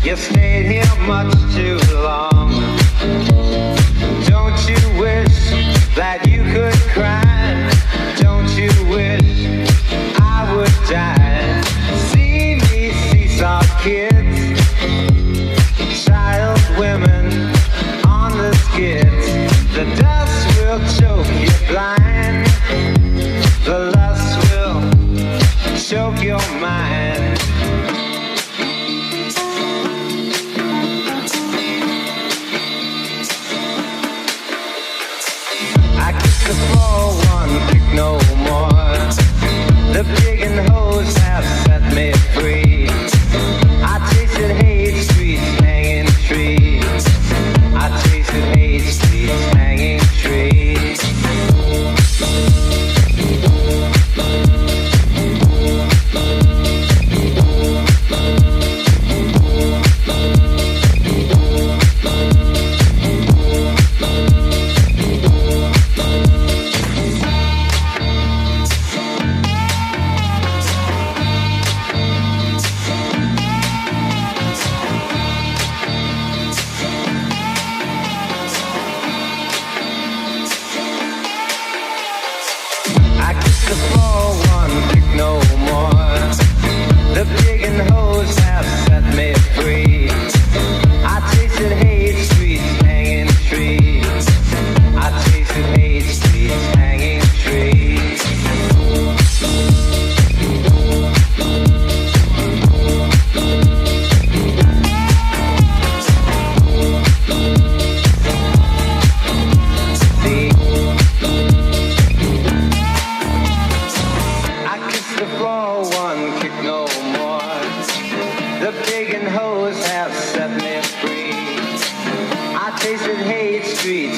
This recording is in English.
You stayed here much too long. Don't you wish that you could cry? Don't you wish I would die? See me, seesaw kids, child women on the skids. The dust will choke you blind. The lust will choke your mind. The 401 kick no more. The pig and hose have set me free. I tasted hate streets, hanging trees. I tasted hate streets, hanging trees. The 401 kick no more. The pig and hose have set me free. I tasted hate streets, hanging trees. I tasted hate streets, hanging trees. The 401 kick no more. The pig and hose have set me free. I tasted hate streets,